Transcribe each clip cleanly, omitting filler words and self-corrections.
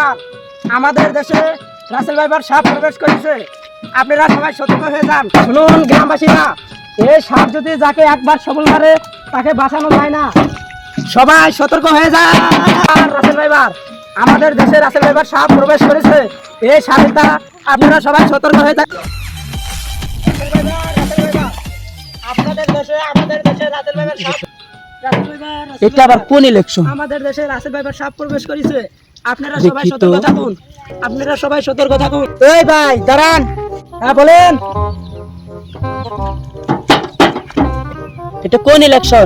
ভাইবার আমাদের দেশে রাসেল ভাইবার সাপ প্রবেশ করেছে। আপনারা সবাই সতর্ক হয়ে যান। শুনুন গ্রামবাসীরা, এই সাপ যদি যাকে একবার সবল মারে তাকে বাঁচানো যায় না। সবাই সতর্ক হয়ে যান। রাসেল ভাইবার আমাদের দেশে রাসেল ভাইবার সাপ প্রবেশ করেছে। এই সাপের দ্বারা আপনারা সবাই সতর্ক হয়ে যান। আপনাদের দেশে আমাদের দেশে রাসেল ভাইবার সাপ এটা আবার কোন ইলেকশন? আমাদের দেশে রাসেল ভাইবার সাপ প্রবেশ করেছে। আপনারা সবাই সতর্ক থাকুন। আপনারা সবাই সতর্ক থাকুন। এই ভাই দাঁড়ান। হ্যাঁ বলেন। এটা কোন ইলেকশন?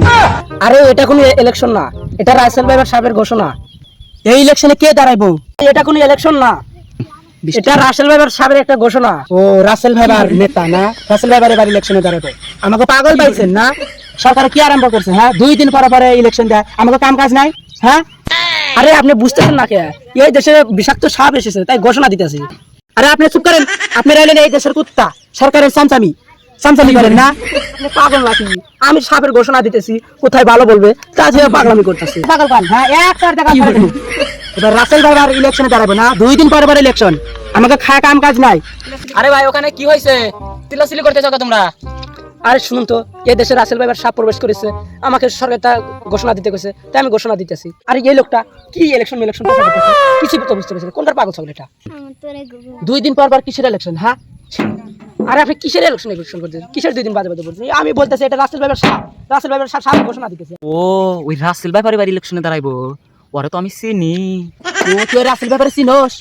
আরে এটা কোন ইলেকশন না, এটা রাসেল ভাইবার সাপের ঘোষণা। এই ইলেকশনে কে দাঁড়াইবো? এটা কোন ইলেকশন না, এটা রাসেল ভাইবার সাহেবের একটা ঘোষণা। ও রাসেল ভাইবার নেতা না? রাসেল ভাইবার এবার ইলেকশনে দাঁড়াবে। আমাকে পাগল পাইছেন না? সরকার কি আরম্ভ করছে? হ্যাঁ 2 দিন পরে পরে ইলেকশন দেয়, আমাকে কাম কাজ নাই। হ্যাঁ আরে আপনি বুঝতেছেন না কে? এই দেশে বিষাক্ত সাপ এসেছে তাই ঘোষণা দিতেছি। আরে আপনি চুপ করেন। আপনি রইলেন এই দেশের কুত্তা, সরকারের চামচামি করেন না? আপনি পাগল নাকি? আমি সাপের ঘোষণা দিতেছি, কোথায় ভালো বলবে তা যে পাগলামি করতেছি। পাগল পান? হ্যাঁ এক কার টাকা এবার রাসেল ভাইবার ইলেকশনে দাঁড়াবে না? 2 দিন পরে পরে ইলেকশন, আমাকে খায় কাম কাজ নাই। আরে ভাই ওখানে কি হয়েছে? চিল্লাচিল্লি করতেছো তোমরা? আরে শুনুন তো, এই দেশে রাসেল ভাইবার সাপ প্রবেশ করেছে, আমাকে সরকার তা ঘোষণা দিতে গেছে, তাই আমি ঘোষণা দিতেছি। আরে এই লোকটা কি ইলেকশন কিছু তো বুঝতে পারছি না, কোনটার পাগল ছাগল এটা? 2 দিন পর পর কিসের ইলেকশন? হ্যাঁ আরে আপনি কিসের ইলেকশন করতেছেন? কিসের 2 দিন বাদে বাদে বলছেন? আমি বলতেছি এটা রাসেল ভাইবার সাপ, রাসেল ভাইবার সাপ ঘোষণা দিতেছে। ও ওই রাসেল ভাই পরিবার ইলেকশনে দাঁড়াইবো, ওরে তো আমি চিনি। ও তুই রাসেল ভাইবার চিনোস?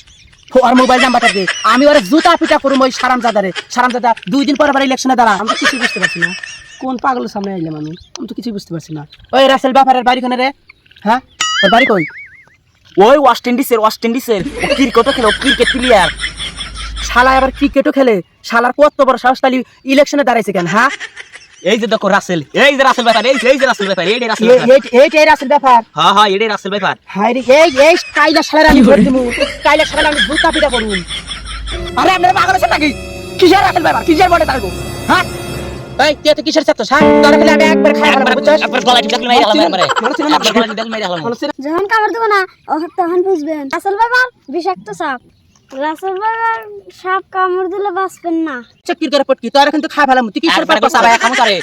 আর মোবাইল নাম্বারটা দে, আমি ওরে জুতা পিটা করুম ওই সারামজাদা 2 দিন পরে পরে ইলেকশনে দাঁড়া। আমি তো কিছু বুঝতে পারছি না, কোন পাগলের সামনে আইলাম আমি তো কিছু বুঝতে পারছি না। ওই রাসেল ব্যাপারের বাড়ি কোনে রে? হ্যাঁ ওর বাড়ি কই? ওই ওয়েস্ট ইন্ডিজের ও ক্রিকেটও খেলে, ক্রিকেট প্লেয়ার। শালা আবার ক্রিকেটও খেলে? শালার কত বড় সাহস, তালি ইলেকশনে দাঁড়াইছে কেন? হ্যাঁ এই যে দেখো রাসেল, এই যে রাসেল ব্যাপার, এই যে রাসেল ব্যাপার, এই রাসেল ব্যাপার, এই রাসেল ব্যাপার। হ্যাঁ হ্যাঁ এই রাসেল ব্যাপার। হাই রে এই কাইলা শালার আমি ধরে দিমু, কাইলা শালার আমি জুতা পিটা করুম। আরে আপনারা পাগল আছেন নাকি? কিসের রাসেল ব্যাপার, কিসের বড়ে দাঁড়াবো? হ্যাঁ এই তুই তো কিসের ছাত্র? হ্যাঁ তোর খেলে আমি একবার খাই ফেলবো, বুঝছস? একবার গলা টিপে মেরে আলাম একবারে, একবার গলা টিপে মেরে আলাম। যখন কামড় দেবো না তখন বুঝবেন রাসেল ভাইবার বিষাক্ত সাপ। রাসেল ভাইবার সাপ কামড় দিলে বাঁচবেন না। চক্কির করে পটকি তোর এখন তো খাই ফেলাম। তুই কিসের পাগল সবাই কামো করে?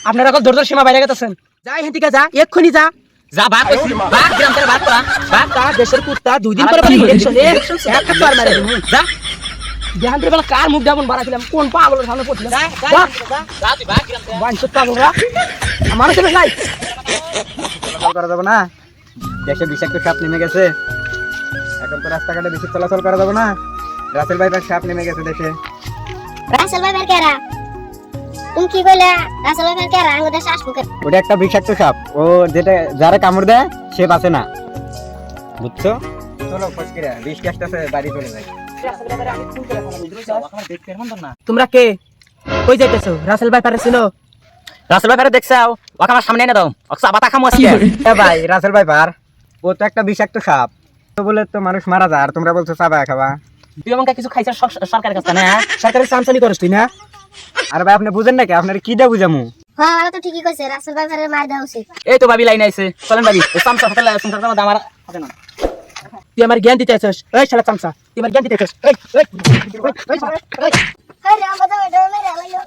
আপনারা কল ধৈর্যের সীমা বাইরে গেছেন। যাই হেন থেকে যা, এক্ষুনি যা। যা ভাগ কইছি, ভাগ গ্রাম থেকে ভাগ করা, ভাগ তা দেশের কুত্তা 2 দিন পরে পরে ইলেকশন একটা পার মারে যা দেখান রে বেলা কার মুখ দেবন বাড়াছিলাম, কোন পাগলের সামনে পড়ছিলাম? যা তুই ভাগ গ্রাম থেকে। বাঞ্চত পাগলরা মানুষ এর নাই চলাচল করা যাবে না। দেশে বিষাক্ত সাপ নেমে গেছে, এখন তো রাস্তাঘাটে বেশি চলাচল করা যাবে না। রাসেল ভাইবার সাপ নেমে গেছে দেশে। রাসেল ভাইবার কেরা? তুমি কি কইলা? রাসেল ভাইবার কেরা? আমাদের শ্বাস মুখে ওটা একটা বিষাক্ত সাপ, ও যেটা যারা কামড় দেয় সে বাঁচে না, বুঝছো? চলো ফসকিরা, বৃষ্টি আসতেছে, বাড়ি চলে যাই। তোমরা কে কই যাইতেছো? রাসেল ভাই পারে ছিল? রাসেল ভাই দেখছাও, ওকে আমার সামনে এনে দাও, ওকে বাতা খামু আজকে। ভাই রাসেল ভাইবার ও তো একটা বিষাক্ত সাপ, তো বলে তো মানুষ মারা যায়, আর তোমরা বলছো চাবা খাবা। তুই আমাকে কিছু খাইছ সরকারের কাছে না? সরকারের চামচামি করস তুই না? আর ভাই আপনি বুঝেন নাকি? আপনার কি দা বুঝামু? হ্যাঁ তো ঠিকই কইছে, রাসেল ভাইবারের মার দেওয়া উচিত। এই তো ভাবি লাইন আইছে, চলেন ভাবি এই সামসা হোটেল সংসার আমার হবে না। তুই আমার জ্ঞান দিতে আছিস? এই শালা চামচা, তুই আমার জ্ঞান দিতে আছিস? এই হ্যাঁ রে আমরা তো এটা মেরে আলাইলো।